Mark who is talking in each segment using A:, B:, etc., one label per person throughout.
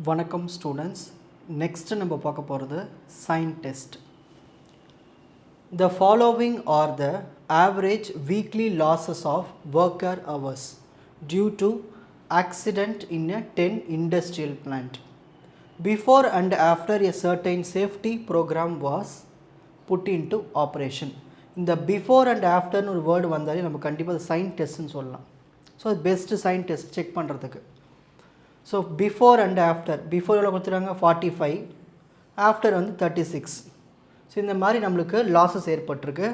A: வணக்கம் students. Next நம்ம பார்க்க போகிறது sign test. The following are the average weekly losses of worker hours due to accident in a 10 industrial plant. Before and after a certain safety program was put into operation. இந்த before and after ஒரு word வந்தாலே நம்ம கண்டிப்பாக sign டெஸ்ட்னு சொல்லலாம். So அது best sign test check பண்ணுறதுக்கு. So before and after, before எவ்வளோ கொடுத்துருக்காங்க 45, ஆஃப்டர் வந்து 36. ஸோ இந்த மாதிரி நம்மளுக்கு லாஸஸ் ஏற்பட்டிருக்கு.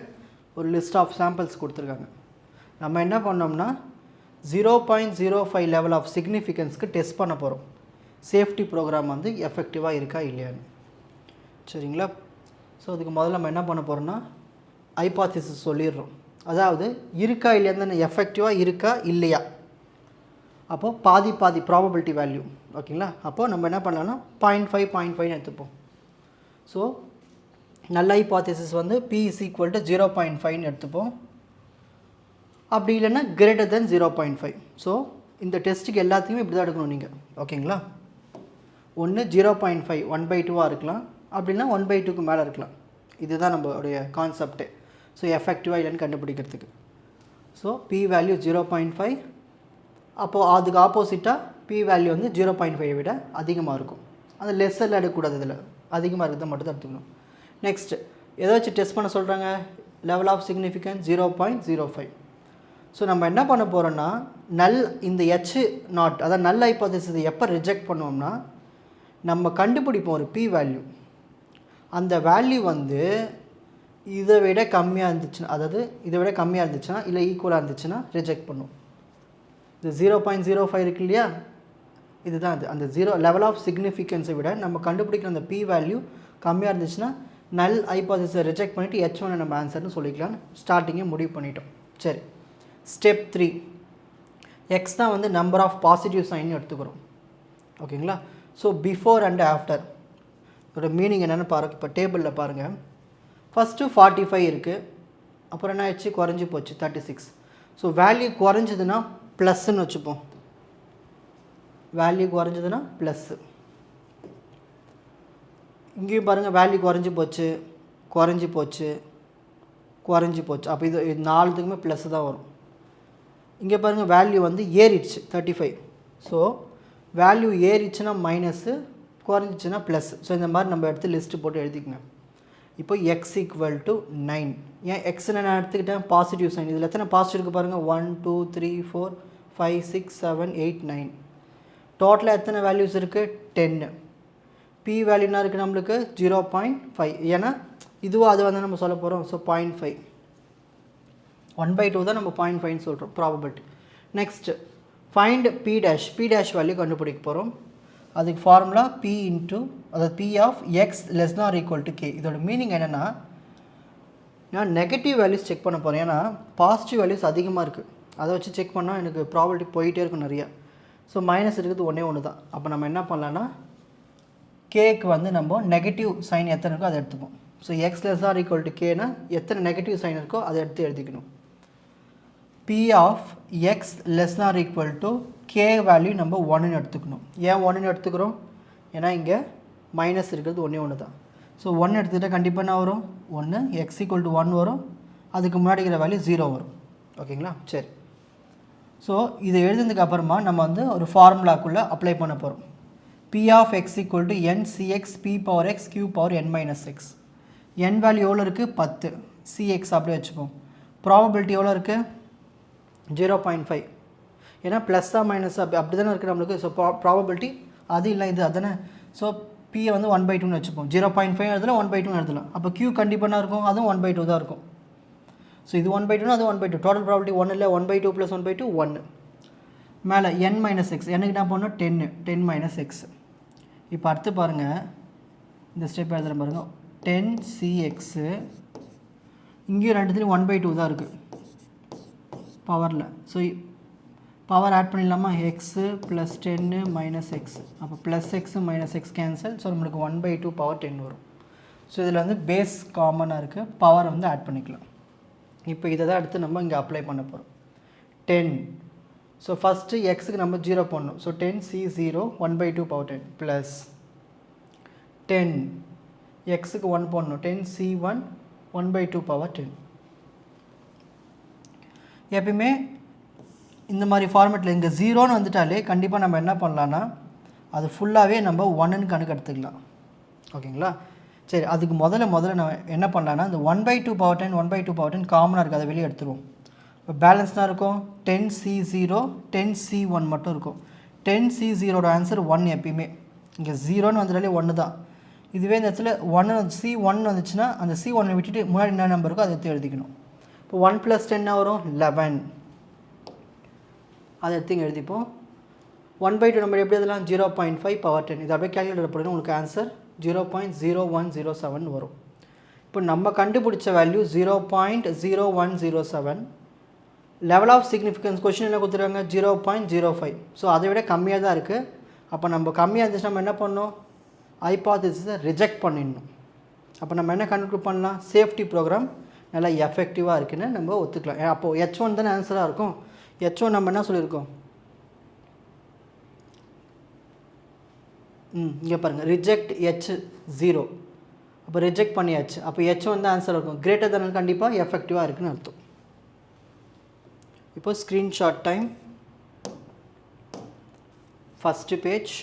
A: ஒரு லிஸ்ட் ஆஃப் சாம்பிள்ஸ் கொடுத்துருக்காங்க. நம்ம என்ன பண்ணோம்னா 0.05 லெவல் ஆஃப் சிக்னிஃபிகன்ஸ்க்கு டெஸ்ட் பண்ண போகிறோம். சேஃப்டி ப்ரோக்ராம் வந்து எஃபெக்டிவாக இருக்கா இல்லையான்னு. சரிங்களா? ஸோ அதுக்கு முதல்ல நம்ம என்ன பண்ண போகிறோம்னா ஹைபாதிசிஸ் சொல்லிடுறோம். அதாவது இருக்கா இல்லையா, எஃபெக்டிவாக இருக்கா இல்லையா, அப்போது பாதி ப்ராபபிலிட்டி வேல்யூ. ஓகேங்களா? அப்போது நம்ம என்ன பண்ணலாம்னா 0.5 எடுத்துப்போம். ஸோ நல்ல ஹைபாதிசிஸ் வந்து P is equal to 0.5 எடுத்துப்போம். அப்படி இல்லைன்னா greater than 0.5. ஸோ இந்த டெஸ்ட்டுக்கு எல்லாத்தையுமே இப்படி தான் எடுக்கணும் நீங்கள். ஓகேங்களா? ஒன்று 0.5 1/2 இருக்கலாம், அப்படின்னா 1/2க்கு மேலே இருக்கலாம். இதுதான் நம்மளுடைய கான்செப்டே. ஸோ எஃபெக்டிவாக இல்லைன்னு கண்டுபிடிக்கிறதுக்கு. So P value 0.5. அப்போது அதுக்கு ஆப்போசிட்டாக P வேல்யூ வந்து 0.5 விட அதிகமாக இருக்கும். அந்த லெஸ்ஸரில் எடுக்கக்கூடாது, இதில் அதிகமாக இருக்கிறத மட்டும் தான் எடுத்துக்கணும். நெக்ஸ்ட்டு எதை வச்சு டெஸ்ட் பண்ண சொல்கிறாங்க? Level of significance 0.05. ஸோ நம்ம என்ன பண்ண போகிறோன்னா இந்த H0, அதாவது நல் ஹைபோதேசிஸ் எப்போ ரிஜெக்ட் பண்ணுவோம்னா நம்ம கண்டுபிடிப்போம் ஒரு P வேல்யூ. அந்த வேல்யூ வந்து இதை விட கம்மியாக இருந்துச்சுன்னா, அதாவது இதை விட கம்மியாக இருந்துச்சுன்னா இல்லை ஈக்குவலாக இருந்துச்சுன்னா ரிஜெக்ட் பண்ணும். இது 0.05 இருக்கு இல்லையா, இதுதான் அது. அந்த லெவல் ஆஃப் சிக்னிஃபிகன்ஸை விட நம்ம கண்டுபிடிக்கிற அந்த P வேல்யூ கம்மியாக இருந்துச்சுன்னா நல் ஹைபோதேசிஸை ரிஜெக்ட் பண்ணிவிட்டு H1 நம்ம ஆன்சர்னு சொல்லிக்கலாம்னு ஸ்டார்டிங்கே முடிவு பண்ணிட்டோம். சரி, ஸ்டெப் 3. எக்ஸ் தான் வந்து நம்பர் ஆஃப் பாசிட்டிவ் சைன் எடுத்துக்கிறோம். ஓகேங்களா? ஸோ பிஃபோர் அண்ட் ஆஃப்டர் ஒரு மீனிங் என்னென்னு பாருங்கள். இப்போ டேபிளில் பாருங்கள். ஃபஸ்ட்டு 45 இருக்குது, அப்புறம் என்ன ஆயிடுச்சு, குறைஞ்சி போச்சு 36. ஸோ வேல்யூ குறைஞ்சதுன்னா ப்ளஸ்ன்னு வச்சுப்போம். வேல்யூ குறைஞ்சதுன்னா ப்ளஸ்ஸு. இங்கேயும் பாருங்கள், வேல்யூ குறைஞ்சி போச்சு, குறைஞ்சி போச்சு, குறைஞ்சி போச்சு. அப்போ இது நாலுத்துக்குமே ப்ளஸ்ஸு தான் வரும். இங்கே பாருங்கள், வேல்யூ வந்து ஏறிடுச்சு 35. ஸோ வேல்யூ ஏறிச்சுன்னா மைனஸு, குறைஞ்சிச்சின்னா ப்ளஸ். ஸோ இந்த மாதிரி நம்ம எடுத்து லிஸ்ட்டு போட்டு எழுதிக்கங்க. இப்போ x = 9. ஏன் எக்ஸ்ன்னு நான் எடுத்துக்கிட்டேன்? Positive sign. இதில் எத்தனை பாசிட்டிவ் இருக்குது பாருங்கள், 1 2 3 4 5 6 7 8 9. டோட்டலாக எத்தனை வேல்யூஸ் இருக்குது? 10. P வேல்யூனா இருக்குது நம்மளுக்கு 0.5. ஏன்னா இதுவாக அது வந்து நம்ம சொல்ல போகிறோம். ஸோ 0.5 1/2 தான் நம்ம 0.5ன்னு சொல்கிறோம் probability. Next find P dash. P dash value கண்டுபிடிக்க போகிறோம். அதுக்கு ஃபார்முலா P இன்ட்டு, அதாவது P ஆஃப் x < k. இதோட மீனிங் என்னென்னா, நான் நெகட்டிவ் வேல்யூஸ் செக் பண்ண போகிறேன். ஏன்னா பாசிட்டிவ் வேல்யூஸ் அதிகமாக இருக்குது. அதை வச்சு செக் பண்ணால் எனக்கு ப்ராபபிலிட்டி போயிட்டே இருக்கும் நிறையா. ஸோ மைனஸ் இருக்கிறது ஒன்று தான். அப்போ நம்ம என்ன பண்ணலான்னா கேக்கு வந்து நம்ம நெகட்டிவ் சைன் எத்தனை இருக்கோ அதை எடுத்துப்போம். ஸோ x < kனா எத்தனை நெகட்டிவ் சைன் இருக்கோ அதை எடுத்து எழுதிக்கணும். P of x < k value நம்ம 1ன்னு எடுத்துக்கணும். ஏன் 1ன்னு எடுத்துக்கிறோம்? ஏன்னா இங்கே மைனஸ் இருக்கிறது ஒன்று தான். ஸோ 1 எடுத்துக்கிட்டால் கண்டிப்பாக என்ன வரும்? 1 x = 1 வரும். அதுக்கு முன்னாடி இருக்கிற வேல்யூ 0 வரும். ஓகேங்களா? சரி. ஸோ இதை எழுதுனதுக்கு அப்புறமா நம்ம வந்து ஒரு ஃபார்முலாக்குள்ளே அப்ளை பண்ண போகிறோம். P of x = n cx p⁻x q⁻n−x. n value எவ்வளோ இருக்குது? 10. cx அப்படியே வச்சுப்போம். ப்ராபபிலிட்டி எவ்வளோ இருக்குது? 0.5. ஏன்னா ப்ளஸ்ஸா மைனஸ் அப்படி தானே இருக்குது நம்மளுக்கு. ஸோ ப்ராபபிலிட்டி அது இல்லை இது அதானே. ஸோ P வந்து 1/2ன்னு வச்சுப்போம். 0.5 எழுதலாம், 1/2 எழுதலாம். அப்போ Q கண்டிப்பாக என்ன இருக்கும்? அதுவும் 1/2 தான் இருக்கும். ஸோ இது 1/2னா அது 1/2. டோட்டல் ப்ராபபிலிட்டி 1 இல்லை, 1/2 + 1/2 1. மேலே n-x, எனக்கு என்ன பண்ணணும்? 10 - x. இப்போ அடுத்து பாருங்கள், இந்த ஸ்டெப் எழுதுகிற பாருங்கள். 10 cx, இங்கேயும் ரெண்டுத்துலேயும் 1/2 தான் இருக்குது பவரில். ஸோ பவர் ஆட் பண்ணிடலாமா? x + 10 - x. அப்போ +x - x கேன்சல். ஸோ நம்மளுக்கு 1/2 பவர் 10 வரும். ஸோ இதில் வந்து பேஸ் காமனாக இருக்குது, பவர் வந்து ஆட் பண்ணிக்கலாம். இப்போ இதை தான் எடுத்து நம்ம இங்கே அப்ளை பண்ண போகிறோம். 10 ஸோ ஃபஸ்ட்டு எக்ஸுக்கு நம்ம 0 போடணும். ஸோ 10C0 1/2 power 10 ப்ளஸ் 10 எக்ஸுக்கு 1 போடணும். 10C1 1/2 power 10. எப்பயுமே இந்த மாதிரி ஃபார்மேட்டில் இங்கே 0ன்னு வந்துட்டாலே கண்டிப்பாக நம்ம என்ன பண்ணலான்னா அது ஃபுல்லாகவே நம்ம 1ன்னு கணக்கு எடுத்துக்கலாம். ஓகேங்களா? சரி, அதுக்கு முதல்ல நம்ம என்ன பண்ணலான்னா இந்த 1/2 power 10 1/2 power 10 காமனாக இருக்குது, அதை வெளியே எடுத்துருவோம். இப்போ பேலன்ஸ்னால் இருக்கும் 10C0 10C1 மட்டும் இருக்கும். 10C0 ஆன்சர் 1 எப்பயுமே. இங்கே 0ன்னு வந்துட்டாலே 1 தான். இதுவே இந்த இடத்துல 1 C1 வந்துச்சுன்னா அந்த C1 விட்டுட்டு முன்னாடி என்ன நம்பர் இருக்கோ அதை எடுத்து எழுதிக்கணும். இப்போ 1 + 10 வரும் 11. அதை எடுத்து இங்கே எழுதிப்போம். 1/2 நம்பர் எப்படி எழுதலாம்? 0.5 power 10. இது அப்படியே கேல்குலேட்டர் போடுங்க, உங்களுக்கு ஆன்சர் 0.0107 வரும். இப்போ நம்ம கண்டுபிடிச்ச value 0.0107. Level of significance question என்ன கொடுத்துருக்காங்க? 0.05. ஸோ அதை விட கம்மியாக தான் இருக்குது. அப்போ நம்ம கம்மியாக இருந்துச்சு நம்ம என்ன பண்ணணும்? ஹைபாதசிஸை ரிஜெக்ட் பண்ணிடணும். அப்போ நம்ம என்ன கன்க்ளூட் பண்ணலாம்? சேஃப்டி ப்ரோக்ராம் நல்லா எஃபெக்டிவாக இருக்குன்னு நம்ம ஒத்துக்கலாம். அப்போது H1 தானே ஆன்சராக இருக்கும். H1 நம்ம என்ன சொல்லியிருக்கோம்? இங்கே பாருங்கள், ரிஜெக்ட் H0. அப்போ ரிஜெக்ட் பண்ணியாச்சு. அப்போ H1 தான் ஆன்சர் இருக்கும். கிரேட்டர் தான் கண்டிப்பாக எஃபெக்டிவாக இருக்குன்னு அர்த்தம். இப்போ screenshot time. First page,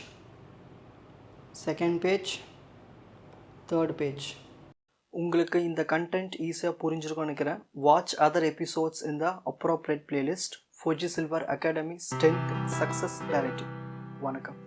A: second page, third page. உங்களுக்கு இந்த கண்டென்ட் ஈஸியாக புரிஞ்சிருக்கும்னு நினைக்கிறேன். வாட்ச் அதர் எபிசோட்ஸ் இன் த appropriate playlist. Fuji silver academy strength success clarity. வணக்கம்.